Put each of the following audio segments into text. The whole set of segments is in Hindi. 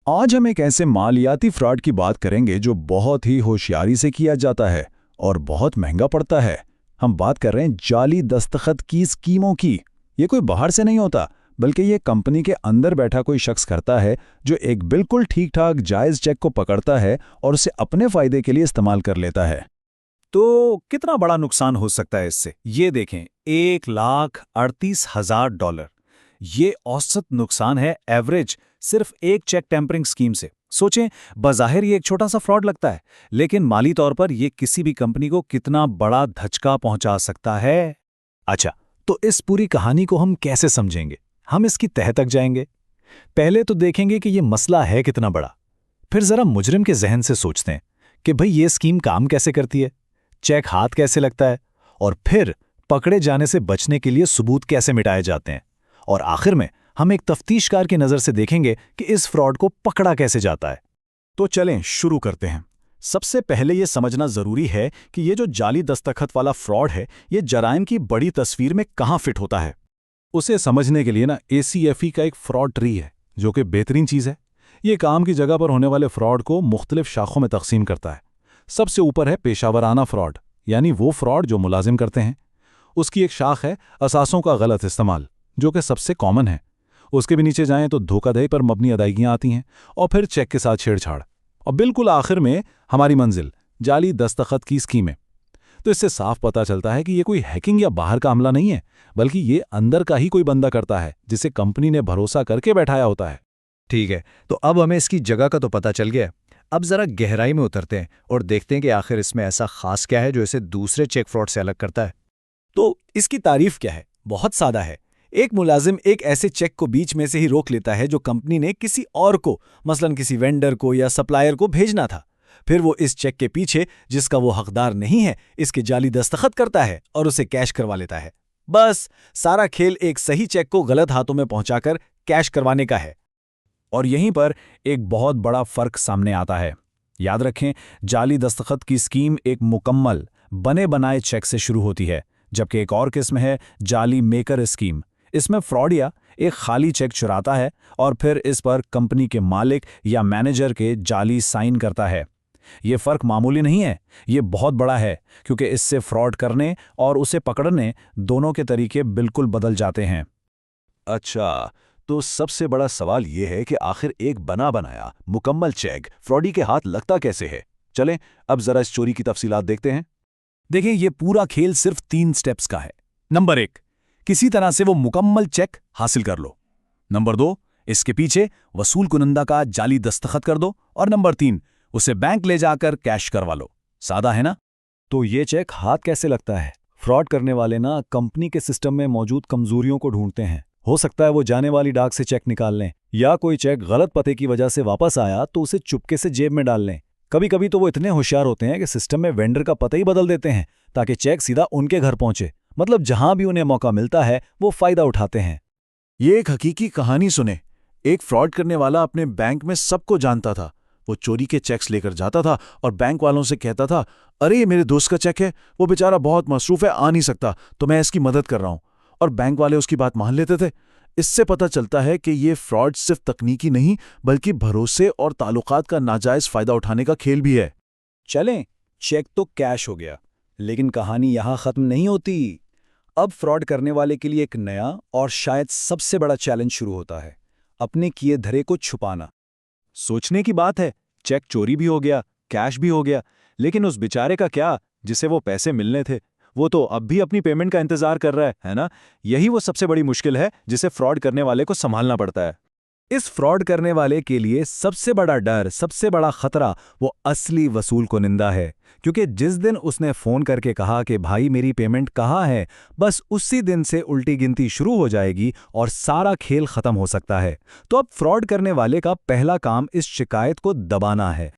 आज हम एक ऐसे मालियाती फ्रॉड की बात करेंगे जो बहुत ही होशियारी से किया जाता है और बहुत महंगा पड़ता है। हम बात कर रहे हैं जाली दस्तखत की स्कीमों की। ये कोई बाहर से नहीं होता, बल्कि ये कंपनी के अंदर बैठा कोई शख्स करता है जो एक बिल्कुल ठीक ठाक जायज़ चेक को पकड़ता है और उसे अपने फायदे के लिए इस्तेमाल कर लेता है। तो कितना बड़ा नुकसान हो सकता है इससे? ये देखें, $1,38,000। ये औसत नुकसान है, एवरेज, सिर्फ एक चेक टेम्परिंग स्कीम से। सोचें, बज़ाहिर ये एक छोटा सा फ्रॉड लगता है, लेकिन माली तौर पर ये किसी भी कंपनी को कितना बड़ा धचका पहुंचा सकता है। अच्छा, तो इस पूरी कहानी को हम कैसे समझेंगे? हम इसकी तह तक जाएंगे। पहले तो देखेंगे कि ये मसला है कितना बड़ा। फिर जरा मुजरिम के जहन से सोचते हैं कि भाई ये स्कीम काम कैसे करती है, चेक हाथ कैसे लगता है, और फिर पकड़े जाने से बचने के लिए सबूत कैसे मिटाए जाते हैं। और आखिर में हम एक तफ्तीशकार की नज़र से देखेंगे कि इस फ्रॉड को पकड़ा कैसे जाता है। तो चलें शुरू करते हैं। सबसे पहले ये समझना ज़रूरी है कि ये जो जाली दस्तखत वाला फ्रॉड है, ये जराइम की बड़ी तस्वीर में कहाँ फिट होता है। उसे समझने के लिए ना ACFE का एक फ्रॉड ट्री है, जो कि बेहतरीन चीज़ है। ये काम की जगह पर होने वाले फ्रॉड को मुख्तलिफ शाखों में तकसीम करता है। सबसे ऊपर है पेशावराना फ्रॉड, यानी वो फ्रॉड जो मुलाजिम करते हैं। उसकी एक शाख है असासों का गलत इस्तेमाल, जो कि सबसे कॉमन है। उसके भी नीचे जाएं तो धोखाधड़ी पर मबनी अदायगियां आती हैं, और फिर चेक के साथ छेड़छाड़, और बिल्कुल आखिर में हमारी मंजिल जाली दस्तखत की स्कीमें। तो इससे साफ पता चलता है कि ये कोई हैकिंग या बाहर का हमला नहीं है, बल्कि ये अंदर का ही कोई बंदा करता है जिसे कंपनी ने भरोसा करके बैठाया होता है। ठीक है, तो अब हमें इसकी जगह का तो पता चल गया। अब जरा गहराई में उतरते हैं और देखते हैं कि आखिर इसमें ऐसा खास क्या है जो इसे दूसरे चेक फ्रॉड से अलग करता है। तो इसकी तारीफ क्या है? बहुत सादा है। एक मुलाजिम एक ऐसे चेक को बीच में से ही रोक लेता है जो कंपनी ने किसी और को, मसलन किसी वेंडर को या सप्लायर को भेजना था। फिर वो इस चेक के पीछे, जिसका वो हकदार नहीं है, इसके जाली दस्तखत करता है और उसे कैश करवा लेता है। बस सारा खेल एक सही चेक को गलत हाथों में पहुंचाकर कैश करवाने का है। और यहीं पर एक बहुत बड़ा फर्क सामने आता है। याद रखें, जाली दस्तखत की स्कीम एक मुकम्मल बने बनाए चेक से शुरू होती है, जबकि एक और किस्म है जाली मेकर स्कीम। इसमें फ्रॉडिया एक खाली चेक चुराता है और फिर इस पर कंपनी के मालिक या मैनेजर के जाली साइन करता है। ये फर्क मामूली नहीं है, ये बहुत बड़ा है, क्योंकि इससे फ्रॉड करने और उसे पकड़ने दोनों के तरीके बिल्कुल बदल जाते हैं। अच्छा, तो सबसे बड़ा सवाल ये है कि आखिर एक बना बनाया मुकम्मल चेक फ्रॉडी के हाथ लगता कैसे है। चलें अब जरा इस चोरी की तफसीलात देखते हैं। देखें, ये पूरा खेल सिर्फ 3 स्टेप्स का है। नंबर 1, किसी तरह से वो मुकम्मल चेक हासिल कर लो। नंबर 2, इसके पीछे वसूल कुनंदा का जाली दस्तखत कर दो। और नंबर 3, उसे बैंक ले जाकर कैश करवा लो। सादा है ना? तो ये चेक हाथ कैसे लगता है? फ्रॉड करने वाले ना कंपनी के सिस्टम में मौजूद कमजोरियों को ढूंढते हैं। हो सकता है वो जाने वाली डाक से चेक निकाल लें, या कोई चेक गलत पते की वजह से वापस आया तो उसे चुपके से जेब में डाल लें। कभी कभी तो वो इतने होशियार होते हैं कि सिस्टम में वेंडर का पता ही बदल देते हैं ताकि चेक सीधा उनके घर पहुंचे। मतलब जहां भी उन्हें मौका मिलता है वो फायदा उठाते हैं। ये एक हकीकी कहानी सुने। एक फ्रॉड करने वाला अपने बैंक में सबको जानता था। वो चोरी के चेक्स लेकर जाता था और बैंक वालों से कहता था, अरे ये मेरे दोस्त का चेक है, वो बेचारा बहुत मसरूफ है, आ नहीं सकता, तो मैं इसकी मदद कर रहा हूं। और बैंक वाले उसकी बात मान लेते थे। इससे पता चलता है कि ये फ्रॉड सिर्फ तकनीकी नहीं, बल्कि भरोसे और ताल्लुकात का नाजायज फायदा उठाने का खेल भी है। चलें, चेक तो कैश हो गया, लेकिन कहानी यहां खत्म नहीं होती। अब फ्रॉड करने वाले के लिए एक नया और शायद सबसे बड़ा चैलेंज शुरू होता है, अपने किए धरे को छुपाना। सोचने की बात है, चेक चोरी भी हो गया, कैश भी हो गया, लेकिन उस बेचारे का क्या जिसे वो पैसे मिलने थे? वो तो अब भी अपनी पेमेंट का इंतजार कर रहा है ना? यही वो सबसे बड़ी मुश्किल है जिसे फ्रॉड करने वाले को संभालना पड़ता है। इस फ्रॉड करने वाले के लिए सबसे बड़ा डर, सबसे बड़ा खतरा वो असली वसूल कुनिंदा है, क्योंकि जिस दिन उसने फोन करके कहा कि भाई मेरी पेमेंट कहाँ है, बस उसी दिन से उल्टी गिनती शुरू हो जाएगी और सारा खेल खत्म हो सकता है। तो अब फ्रॉड करने वाले का पहला काम इस शिकायत को दबाना है,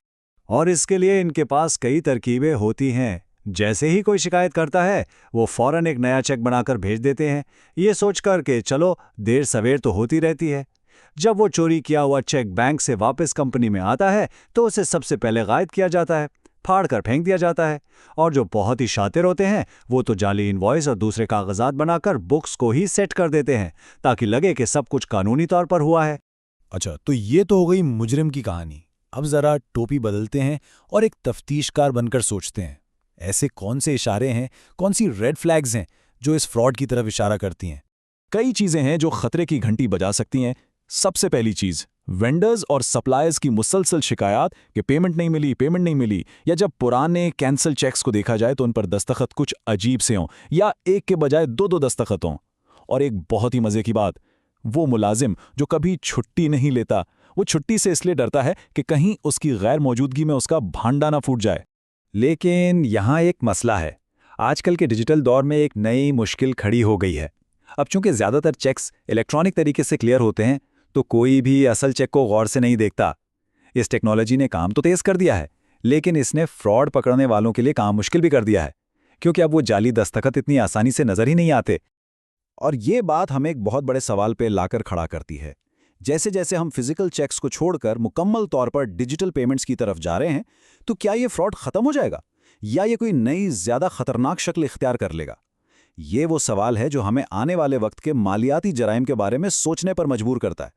और इसके लिए इनके पास कई तरकीबें होती हैं। जैसे ही कोई शिकायत करता है, वो फौरन एक नया चेक बनाकर भेज देते हैं, ये सोचकर कि चलो देर सवेर तो होती रहती है। जब वो चोरी किया हुआ चेक बैंक से वापस कंपनी में आता है तो उसे सबसे पहले गायब किया जाता है, फाड़ कर फेंक दिया जाता है। और जो बहुत ही शातिर होते हैं वो तो जाली इनवॉइस और दूसरे कागजात बनाकर बुक्स को ही सेट कर देते हैं ताकि लगे कि सब कुछ कानूनी तौर पर हुआ है। अच्छा, तो ये तो हो गई मुजरिम की कहानी। अब जरा टोपी बदलते हैं और एक तफ्तीशकार बनकर सोचते हैं, ऐसे कौन से इशारे हैं, कौन सी रेड फ्लैग्स हैं जो इस फ्रॉड की तरफ इशारा करती हैं। कई चीजें हैं जो खतरे की घंटी बजा सकती हैं। सबसे पहली चीज, वेंडर्स और सप्लायर्स की मुसलसल शिकायत कि पेमेंट नहीं मिली, या जब पुराने कैंसल चेक्स को देखा जाए तो उन पर दस्तखत कुछ अजीब से हों या एक के बजाय दो दो दस्तखत हों। और एक बहुत ही मजे की बात, वो मुलाजिम जो कभी छुट्टी नहीं लेता, वो छुट्टी से इसलिए डरता है कि कहीं उसकी गैर मौजूदगी में उसका भांडा ना फूट जाए। लेकिन यहाँ एक मसला है। आजकल के डिजिटल दौर में एक नई मुश्किल खड़ी हो गई है। अब चूंकि ज़्यादातर चेक्स इलेक्ट्रॉनिक तरीके से क्लियर होते हैं, तो कोई भी असल चेक को गौर से नहीं देखता। इस टेक्नोलॉजी ने काम तो तेज़ कर दिया है, लेकिन इसने फ्रॉड पकड़ने वालों के लिए काम मुश्किल भी कर दिया है, क्योंकि अब वो जाली दस्तखत इतनी आसानी से नज़र ही नहीं आते। और ये बात हमें एक बहुत बड़े सवाल पे लाकर खड़ा करती है। जैसे जैसे हम फिजिकल चेक्स को छोड़कर मुकम्मल तौर पर डिजिटल पेमेंट्स की तरफ जा रहे हैं, तो क्या ये फ्रॉड खत्म हो जाएगा या ये कोई नई ज्यादा खतरनाक शक्ल इख्तियार कर लेगा? ये वो सवाल है जो हमें आने वाले वक्त के मालियाती जराइम के बारे में सोचने पर मजबूर करता है।